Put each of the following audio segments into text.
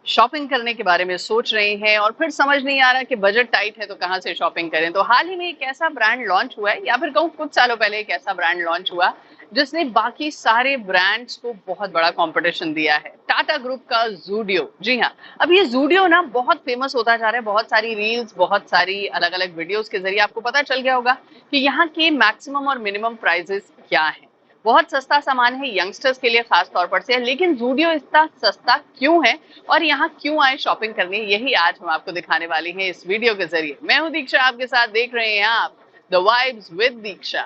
Shopping करने के बारे में सोच रहे हैं और फिर समझ नहीं आ रहा कि बजट टाइट है तो कहाँ से शॉपिंग करें। तो हाल ही में एक ऐसा ब्रांड लॉन्च हुआ है या फिर कहूँ कुछ सालों पहले एक ऐसा ब्रांड लॉन्च हुआ जिसने बाकी सारे ब्रांड्स को बहुत बड़ा कंपटीशन दिया है। टाटा ग्रुप का ज़ूडियो। जी हाँ, अब ये ज़ूडियो ना बहुत फेमस होता जा रहा है। बहुत सारी रील्स, बहुत सारी अलग-अलग वीडियोस के ज़रिए आपको पता चल गया होगा कि यहाँ के मैक्सिमम और मिनिमम प्राइसेस क्या हैं। बहुत सस्ता सामान है यंगस्टर्स के लिए खास तौर पर से, लेकिन ज़ूडियो इतना सस्ता क्यों है और यहाँ क्यों आए शॉपिंग करने, यही आज हम आपको दिखाने वाले हैं इस वीडियो के जरिए। मैं हूँ दीक्षा, आपके साथ देख रहे हैं आप द वाइब्स विद दीक्षा।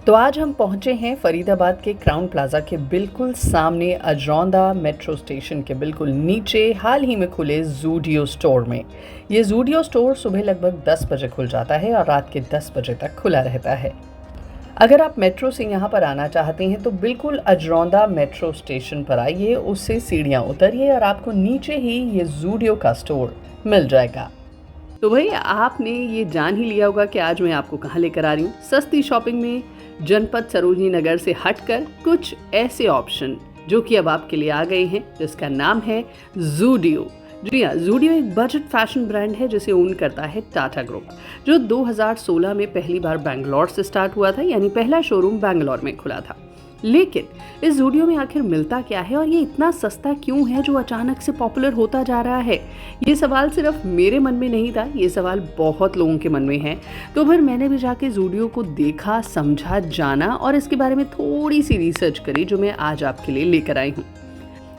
तो आज हम पहुंचे हैं फरीदाबाद के क्राउन प्लाजा के बिल्कुल सामने अजरौंदा मेट्रो स्टेशन के बिल्कुल नीचे हाल ही में खुले ज़ूडियो स्टोर में। ये ज़ूडियो स्टोर सुबह लगभग 10 बजे खुल जाता है और रात के 10 बजे तक खुला रहता है। अगर आप मेट्रो से यहाँ पर आना चाहते हैं तो बिल्कुल अजरौंदा मेट्रो स्टेशन पर आइए, उससे सीढ़ियाँ उतरिए और आपको नीचे ही ये ज़ूडियो का स्टोर मिल जाएगा। तो भाई आपने ये जान ही लिया होगा कि आज मैं आपको कहाँ लेकर आ रही हूँ। सस्ती शॉपिंग में जनपद सरोजनी नगर से हटकर कुछ ऐसे ऑप्शन जो कि अब आपके लिए आ गए हैं, जिसका नाम है ज़ूडियो। जी हाँ, ज़ूडियो एक बजट फैशन ब्रांड है जिसे ओन करता है टाटा ग्रुप, जो 2016 में पहली बार बैंगलोर से स्टार्ट हुआ था, यानी पहला शोरूम बैंगलोर में खुला था। लेकिन इस ज़ूडियो में आखिर मिलता क्या है और ये इतना सस्ता क्यों है जो अचानक से पॉपुलर होता जा रहा है? ये सवाल सिर्फ मेरे मन में नहीं था, ये सवाल बहुत लोगों के मन में है। तो फिर मैंने भी जाके ज़ूडियो को देखा, समझा, जाना और इसके बारे में थोड़ी सी रिसर्च करी, जो मैं आज आपके लिए लेकर आई हूँ।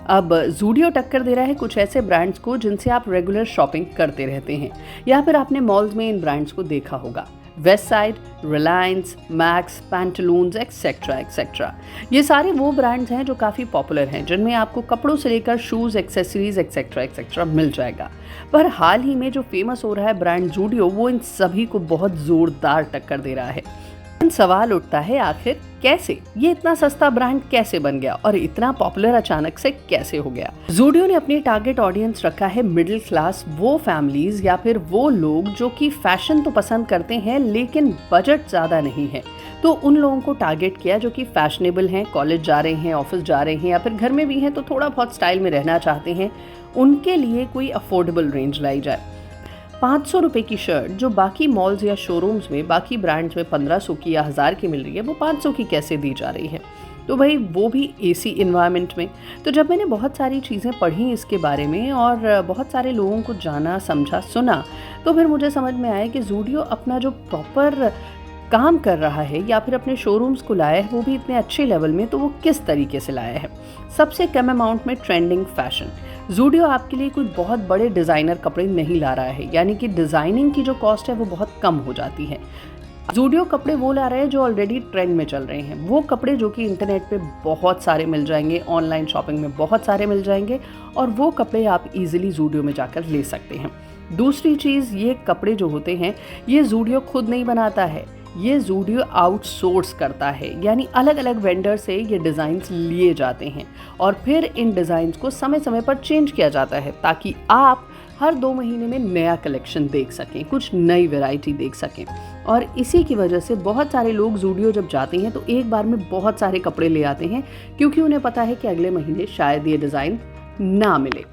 अब ज़ूडियो टक्कर दे रहा है कुछ ऐसे ब्रांड्स को जिनसे आप रेगुलर शॉपिंग करते रहते हैं, या फिर आपने मॉल्स में इन ब्रांड्स को देखा होगा। West side, Reliance, max, Pantaloons etcetera etcetera, ये सारे वो ब्रांड्स हैं जो काफ़ी पॉपुलर हैं, जिनमें आपको कपड़ों से लेकर शूज़, एक्सेसरीज एक्सेट्रा एक्सेट्रा मिल जाएगा। पर हाल ही में जो फेमस हो रहा है ब्रांड ज़ूडियो, वो इन सभी को बहुत ज़ोरदार टक्कर दे रहा है। सवाल उठता है, आखिर कैसे ये इतना सस्ता ब्रांड कैसे बन गया और इतना पॉपुलर अचानक से कैसे हो गया? ज़ूडियो ने अपनी टारगेट ऑडियंस रखा है मिडिल क्लास, वो फैमिलीज या फिर वो लोग जो कि फैशन तो पसंद करते हैं लेकिन बजट ज़्यादा नहीं है। तो उन लोगों को टारगेट किया जो कि फैशनेबल हैं, कॉलेज जा रहे हैं, ऑफिस जा रहे हैं या फिर घर में भी हैं तो थोड़ा बहुत स्टाइल में रहना चाहते हैं, उनके लिए कोई अफोर्डेबल रेंज लाई जाए। 500 रुपये की शर्ट जो बाकी मॉल्स या शोरूम्स में, बाकी ब्रांड्स में 1500 की या 1000 की मिल रही है, वो 500 की कैसे दी जा रही है? तो भाई वो भी एसी इन्वायरमेंट में। तो जब मैंने बहुत सारी चीज़ें पढ़ी इसके बारे में और बहुत सारे लोगों को जाना, समझा, सुना, तो फिर मुझे समझ में आया कि ज़ूडियो अपना जो प्रॉपर काम कर रहा है या फिर अपने शोरूम्स को लाया है, वो भी इतने अच्छे लेवल में, तो वो किस तरीके से लाया है। सबसे कम अमाउंट में ट्रेंडिंग फैशन। ज़ूडियो आपके लिए कोई बहुत बड़े डिज़ाइनर कपड़े नहीं ला रहा है, यानी कि डिज़ाइनिंग की जो कॉस्ट है वो बहुत कम हो जाती है। ज़ूडियो कपड़े वो ला रहे हैं जो ऑलरेडी ट्रेंड में चल रहे हैं, वो कपड़े जो कि इंटरनेट पे बहुत सारे मिल जाएंगे, ऑनलाइन शॉपिंग में बहुत सारे मिल जाएंगे, और वो कपड़े आप इजीली ज़ूडियो में जाकर ले सकते हैं। दूसरी चीज़, ये कपड़े जो होते हैं ये ज़ूडियो खुद नहीं बनाता है, ये ज़ूडियो आउटसोर्स करता है, यानी अलग अलग वेंडर से ये डिज़ाइंस लिए जाते हैं और फिर इन डिज़ाइंस को समय समय पर चेंज किया जाता है ताकि आप हर 2 महीने में नया कलेक्शन देख सकें, कुछ नई वैरायटी देख सकें। और इसी की वजह से बहुत सारे लोग ज़ूडियो जब जाते हैं तो एक बार में बहुत सारे कपड़े ले आते हैं, क्योंकि उन्हें पता है कि अगले महीने शायद ये डिज़ाइन ना मिले।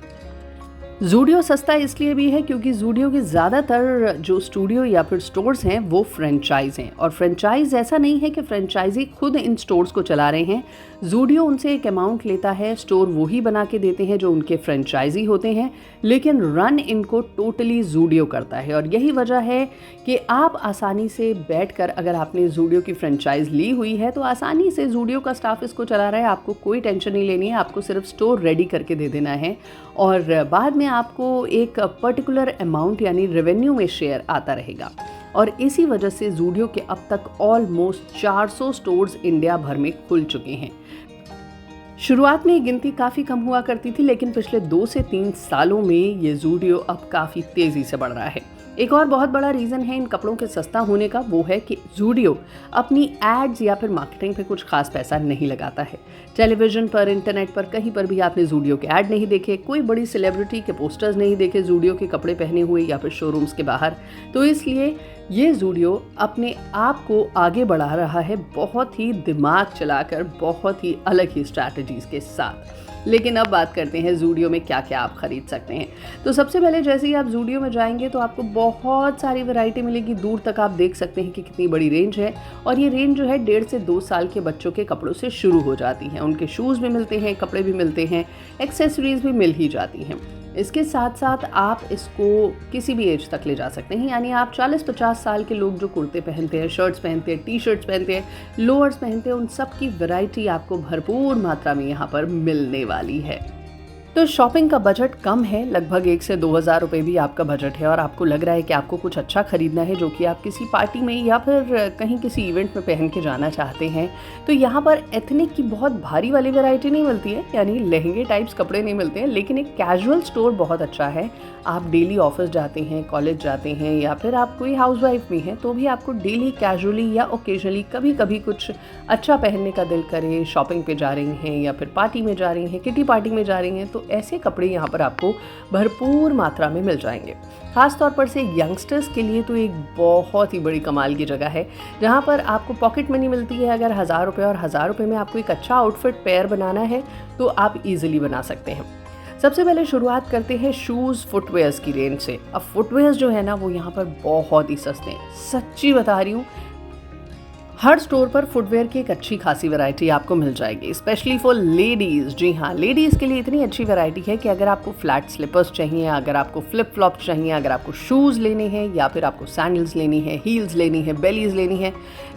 ज़ूडियो सस्ता इसलिए भी है क्योंकि ज़ूडियो के ज़्यादातर जो स्टूडियो या फिर स्टोर्स हैं वो फ्रेंचाइज हैं, और फ्रेंचाइज ऐसा नहीं है कि फ्रेंचाइजी खुद इन स्टोर्स को चला रहे हैं। ज़ूडियो उनसे एक अमाउंट लेता है, स्टोर वो ही बना के देते हैं जो उनके फ्रेंचाइजी होते हैं, लेकिन रन इनको टोटली ज़ूडियो करता है। और यही वजह है कि आप आसानी से बैठकर, अगर आपने ज़ूडियो की फ्रेंचाइज ली हुई है तो आसानी से ज़ूडियो का स्टाफ इसको चला रहा है, आपको कोई टेंशन नहीं लेनी है, आपको सिर्फ स्टोर रेडी करके दे देना है और बाद में आपको एक पर्टिकुलर अमाउंट यानी रेवेन्यू में शेयर आता रहेगा। और इसी वजह से ज़ूडियो के अब तक ऑलमोस्ट 400 स्टोर्स इंडिया भर में खुल चुके हैं। शुरुआत में ये गिनती काफ़ी कम हुआ करती थी, लेकिन पिछले 2 से 3 सालों में ये ज़ूडियो अब काफ़ी तेज़ी से बढ़ रहा है। एक और बहुत बड़ा रीज़न है इन कपड़ों के सस्ता होने का, वो है कि ज़ूडियो अपनी एड्स या फिर मार्केटिंग पे कुछ खास पैसा नहीं लगाता है। टेलीविज़न पर, इंटरनेट पर, कहीं पर भी आपने ज़ूडियो के ऐड नहीं देखे, कोई बड़ी सेलिब्रिटी के पोस्टर्स नहीं देखे ज़ूडियो के कपड़े पहने हुए या फिर शोरूम्स के बाहर। तो इसलिए ये ज़ूडियो अपने आप को आगे बढ़ा रहा है बहुत ही दिमाग चलाकर, बहुत ही अलग ही स्ट्रैटेजीज़ के साथ। लेकिन अब बात करते हैं ज़ूडियो में क्या क्या आप ख़रीद सकते हैं। तो सबसे पहले जैसे ही आप ज़ूडियो में जाएंगे तो आपको बहुत सारी वैरायटी मिलेगी। दूर तक आप देख सकते हैं कि कितनी बड़ी रेंज है, और ये रेंज जो है 1.5 से 2 साल के बच्चों के कपड़ों से शुरू हो जाती है। उनके शूज़ भी मिलते हैं, कपड़े भी मिलते हैं, एक्सेसरीज़ भी मिल ही जाती हैं। इसके साथ साथ आप इसको किसी भी एज तक ले जा सकते हैं, यानी आप 40-50 साल के लोग जो कुर्ते पहनते हैं, शर्ट्स पहनते हैं, टी शर्ट्स पहनते हैं, लोअर्स पहनते हैं, उन सब की वैरायटी आपको भरपूर मात्रा में यहाँ पर मिलने वाली है। तो शॉपिंग का बजट कम है, लगभग 1 से 2,000 रुपये भी आपका बजट है, और आपको लग रहा है कि आपको कुछ अच्छा खरीदना है जो कि आप किसी पार्टी में या फिर कहीं किसी इवेंट में पहन के जाना चाहते हैं, तो यहाँ पर एथनिक की बहुत भारी वाली वैरायटी नहीं मिलती है, यानी लहंगे टाइप्स कपड़े नहीं मिलते हैं, लेकिन एक कैजुअल स्टोर बहुत अच्छा है। आप डेली ऑफिस जाते हैं, कॉलेज जाते हैं, या फिर आप कोई हाउसवाइफ भी हैं, तो भी आपको डेली कैजुअली या ओकेजनली कभी कभी कुछ अच्छा पहनने का दिल करे, शॉपिंग पे जा रही हैं या फिर पार्टी में जा रही हैं, किटी पार्टी में जा रही हैं, तो ऐसे कपड़े यहाँ पर आपको भरपूर मात्रा में मिल जाएंगे। खास तौर पर से यंगस्टर्स के लिए तो एक बहुत ही बड़ी कमाल की जगह है, जहाँ पर आपको पॉकेट मनी मिलती है। अगर 1,000 रुपये और 1,000 रुपये में आपको एक अच्छा आउटफिट पेयर बनाना है तो आप इजीली बना सकते हैं। सबसे पहले शुरुआत करते हैं शूज़ फुटवेयर्स की रेंज से। अब फुटवेयर्स जो है ना वो यहाँ पर बहुत ही सस्ते हैं, सच्ची बता रही हूँ। हर स्टोर पर फुटवेयर की एक अच्छी खासी वैरायटी आपको मिल जाएगी, स्पेशली फॉर लेडीज़। जी हाँ, लेडीज़ के लिए इतनी अच्छी वैरायटी है कि अगर आपको फ्लैट स्लिपर्स चाहिए, अगर आपको फ्लिप फ्लॉप चाहिए, अगर आपको शूज़ लेने हैं, या फिर आपको सैंडल्स लेनी है, हील्स लेनी है, बेलीज़ लेनी है,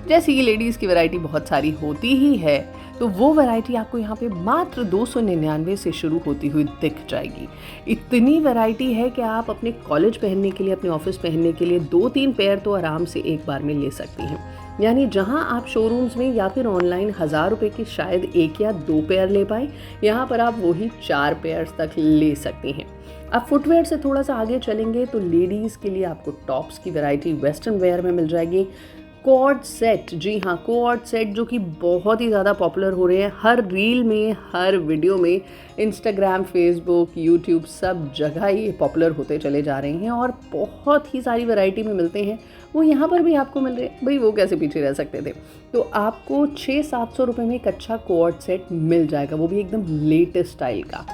जैसे कि लेडीज़ की वैरायटी बहुत सारी होती ही है, तो वो वैरायटी आपको यहाँ पे मात्र 299 से शुरू होती हुई दिख जाएगी। इतनी वैरायटी है कि आप अपने कॉलेज पहनने के लिए, अपने ऑफिस पहनने के लिए 2-3 पेयर तो आराम से एक बार में ले सकती हैं। यानी जहां आप शोरूम्स में या फिर ऑनलाइन 1,000 रुपये की शायद 1 या 2 पेयर ले पाए, यहाँ पर आप वही 4 पेयर्स तक ले सकती हैं। अब फुटवेयर से थोड़ा सा आगे चलेंगे तो लेडीज़ के लिए आपको टॉप्स की वैरायटी वेस्टर्न वेयर में मिल जाएगी। कॉर्ड सेट, जी हाँ, कॉर्ड सेट जो कि बहुत ही ज़्यादा पॉपुलर हो रहे हैं, हर रील में, हर वीडियो में, इंस्टाग्राम, फेसबुक, यूट्यूब, सब जगह ये पॉपुलर होते चले जा रहे हैं और बहुत ही सारी वैरायटी में मिलते हैं। वो यहाँ पर भी आपको मिल रहे हैं, भाई वो कैसे पीछे रह सकते थे। तो आपको 600-700 रुपये में एक अच्छा कॉर्ड सेट मिल जाएगा, वो भी एकदम लेटेस्ट स्टाइल का।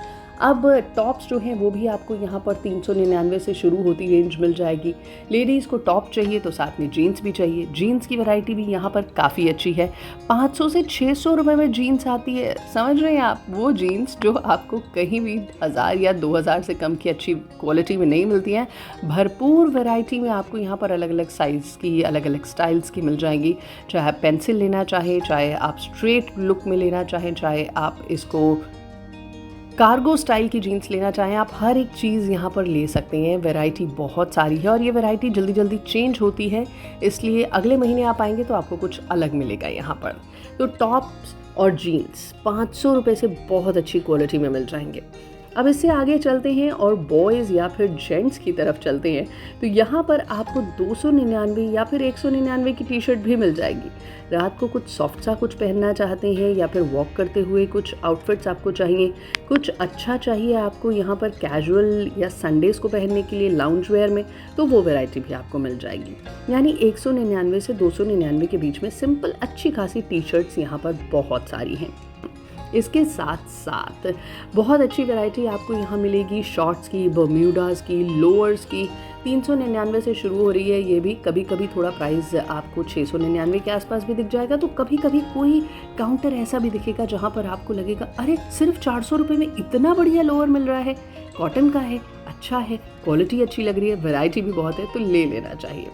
अब टॉप्स जो हैं वो भी आपको यहाँ पर 399 से शुरू होती रेंज मिल जाएगी। लेडीज़ को टॉप चाहिए तो साथ में जीन्स भी चाहिए, जीन्स की वैरायटी भी यहाँ पर काफ़ी अच्छी है। 500 से 600 रुपये में जीन्स आती है, समझ रहे हैं आप, वो जीन्स जो आपको कहीं भी 1,000 या 2,000 से कम की अच्छी क्वालिटी में नहीं मिलती हैं। भरपूर वैरायटी में आपको यहाँ पर अलग अलग साइज़ की, अलग अलग स्टाइल्स की मिल जाएंगी। चाहे आप पेंसिल लेना चाहें, चाहे आप स्ट्रेट लुक में लेना चाहें, चाहे आप इसको कार्गो स्टाइल की जीन्स लेना चाहें, आप हर एक चीज़ यहाँ पर ले सकते हैं। वैरायटी बहुत सारी है और ये वैरायटी जल्दी जल्दी चेंज होती है, इसलिए अगले महीने आप आएंगे तो आपको कुछ अलग मिलेगा यहाँ पर। तो टॉप्स और जीन्स 500 रुपये से बहुत अच्छी क्वालिटी में मिल जाएंगे। अब इससे आगे चलते हैं और बॉयज़ या फिर जेंट्स की तरफ चलते हैं, तो यहाँ पर आपको 299 या फिर 199 की टी शर्ट भी मिल जाएगी। रात को कुछ सॉफ्ट सा कुछ पहनना चाहते हैं या फिर वॉक करते हुए कुछ आउटफिट्स आपको चाहिए, कुछ अच्छा चाहिए आपको यहाँ पर कैजुअल या संडेज़ को पहनने के लिए लाउंज वेयर में, तो वो वैरायटी भी आपको मिल जाएगी। यानी 199 से 299 के बीच में सिंपल अच्छी खासी टी शर्ट्स यहाँ पर बहुत सारी हैं। इसके साथ साथ बहुत अच्छी वैरायटी आपको यहाँ मिलेगी शॉर्ट्स की, बर्म्यूडाज़ की, लोअर्स की। 399 से शुरू हो रही है ये भी, कभी कभी थोड़ा प्राइस आपको 699 के आसपास भी दिख जाएगा, तो कभी कभी कोई काउंटर ऐसा भी दिखेगा जहाँ पर आपको लगेगा अरे सिर्फ 400 रुपये में इतना बढ़िया लोअर मिल रहा है, कॉटन का है, अच्छा है, क्वालिटी अच्छी लग रही है, वैरायटी भी बहुत है, तो ले लेना चाहिए।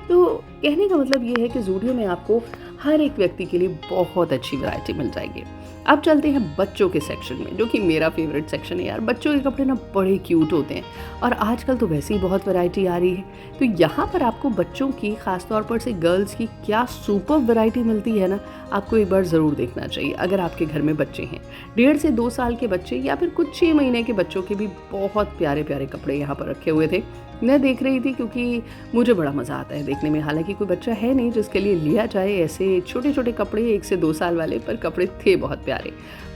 तो कहने का मतलब ये है कि ज़ूडियो में आपको हर एक व्यक्ति के लिए बहुत अच्छी वैरायटी मिल जाएगी। अब चलते हैं बच्चों के सेक्शन में, जो कि मेरा फेवरेट सेक्शन है यार। बच्चों के कपड़े ना बड़े क्यूट होते हैं और आजकल तो वैसे ही बहुत वैरायटी आ रही है, तो यहाँ पर आपको बच्चों की, ख़ासतौर पर से गर्ल्स की, क्या सुपर वैरायटी मिलती है ना, आपको एक बार ज़रूर देखना चाहिए। अगर आपके घर में बच्चे हैं, 1.5 से 2 साल के बच्चे या फिर कुछ 6 महीने के बच्चों के भी बहुत प्यारे प्यारे कपड़े यहाँ पर रखे हुए थे। मैं देख रही थी क्योंकि मुझे बड़ा मज़ा आता है देखने में। हालांकि कोई बच्चा है नहीं जिसके लिए लिया जाए ऐसे छोटे छोटे कपड़े 1 से 2 साल वाले, पर कपड़े थे बहुत प्यारे।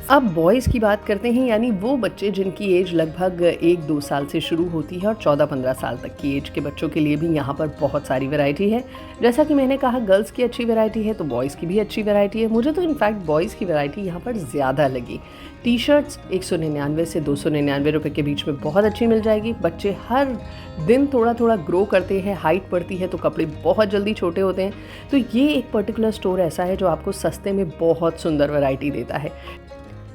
अब बॉयज़ की बात करते हैं, यानी वो बच्चे जिनकी एज लगभग 1-2 साल से शुरू होती है और 14-15 साल तक की एज के बच्चों के लिए भी यहाँ पर बहुत सारी वैरायटी है। जैसा कि मैंने कहा गर्ल्स की अच्छी वैरायटी है तो बॉयज़ की भी अच्छी वैरायटी है। मुझे तो इनफैक्ट बॉयज़ की वैरायटी यहाँ पर ज़्यादा लगी। टी-शर्ट्स 199 से 299 रुपये के बीच में बहुत अच्छी मिल जाएगी। बच्चे हर दिन थोड़ा-थोड़ा ग्रो करते हैं, हाइट बढ़ती है तो कपड़े बहुत जल्दी छोटे होते हैं। तो ये एक पर्टिकुलर स्टोर ऐसा है जो आपको सस्ते में बहुत सुंदर वैरायटी देता है।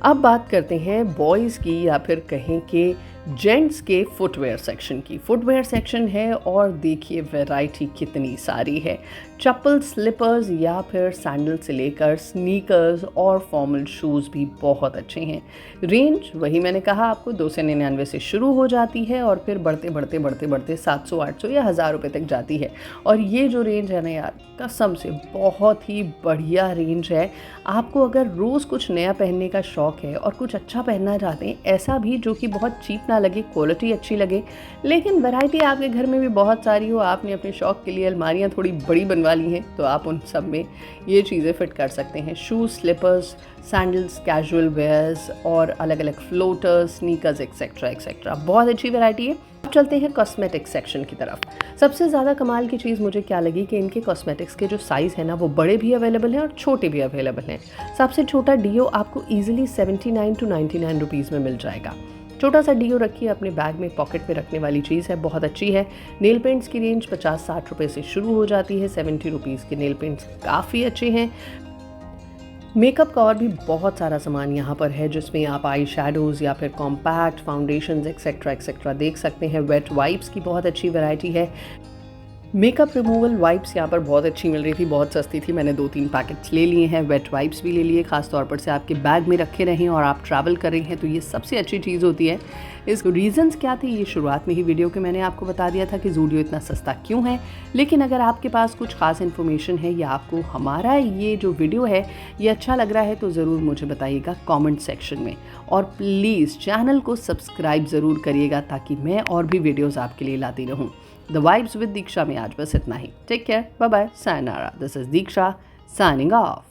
अब बात करते हैं बॉयज़ की या फिर कहें कि जेंट्स के फुटवेयर सेक्शन की। फुटवेयर सेक्शन है और देखिए वैरायटी कितनी सारी है। चप्पल, स्लीपर्स या फिर सैंडल से लेकर स्नीकर्स और फॉर्मल शूज़ भी बहुत अच्छे हैं। रेंज वही मैंने कहा आपको 299 से शुरू हो जाती है और फिर बढ़ते 700-800 या 1000 रुपये तक जाती है। और ये जो रेंज है ना यार, कसम से बहुत ही बढ़िया रेंज है। आपको अगर रोज़ कुछ नया पहनने का शौक़ है और कुछ अच्छा पहनना चाहते हैं, ऐसा भी जो कि बहुत चीप ना लगे, क्वालिटी अच्छी लगे, लेकिन वैरायटी आपके घर में भी बहुत सारी हो, आपने अपने शौक़ के लिए अलमारियाँ थोड़ी बड़ी बनवा ली हैं, तो आप उन सब में ये चीज़ें फिट कर सकते हैं। Shoes, slippers, sandals, casual wears और अलग अलग फ्लोटर्स, स्नीकर्स एक्सेट्रा बहुत अच्छी वैरायटी है। अब चलते हैं कॉस्मेटिक सेक्शन की तरफ। सबसे ज़्यादा कमाल की चीज़ मुझे क्या लगी कि इनके कॉस्मेटिक्स के जो साइज़ है ना, वो बड़े भी अवेलेबल हैं और छोटे भी अवेलेबल हैं। सबसे छोटा डीओ आपको ईजिली 79 to 99 रुपीज़ में मिल जाएगा। छोटा सा डीओ रखिए अपने बैग में, पॉकेट में रखने वाली चीज़ है, बहुत अच्छी है। नेल पेंट्स की रेंज 50-60 रुपये से शुरू हो जाती है। 70 रुपीज़ के नेल पेंट्स काफ़ी अच्छे हैं। मेकअप का और भी बहुत सारा सामान यहाँ पर है, जिसमें आप आई शैडोज़ या फिर कॉम्पैक्ट फाउंडेशंस एक्सेट्रा देख सकते हैं। वेट वाइप्स की बहुत अच्छी वैरायटी है। मेकअप रिमूवल वाइप्स यहाँ पर बहुत अच्छी मिल रही थी, बहुत सस्ती थी। मैंने 2-3 पैकेट्स ले लिए हैं। वेट वाइप्स भी ले लिए, ख़ास तौर पर से आपके बैग में रखे रहें और आप ट्रैवल कर रही हैं तो ये सबसे अच्छी चीज़ होती है। इस रीज़न्स क्या थे ये शुरुआत में ही वीडियो के मैंने आपको बता दिया था कि ज़ूडियो इतना सस्ता क्यों है। लेकिन अगर आपके पास कुछ ख़ास इन्फॉर्मेशन है या आपको हमारा ये जो वीडियो है ये अच्छा लग रहा है तो ज़रूर मुझे बताइएगा कमेंट सेक्शन में। और प्लीज़ चैनल को सब्सक्राइब ज़रूर करिएगा ताकि मैं और भी वीडियोज़ आपके लिए लाती रहूँ। द वाइब्स विद दीक्षा में आज बस इतना ही। टेक केयर, बाय बाय, सायनारा। This is Diksha signing of.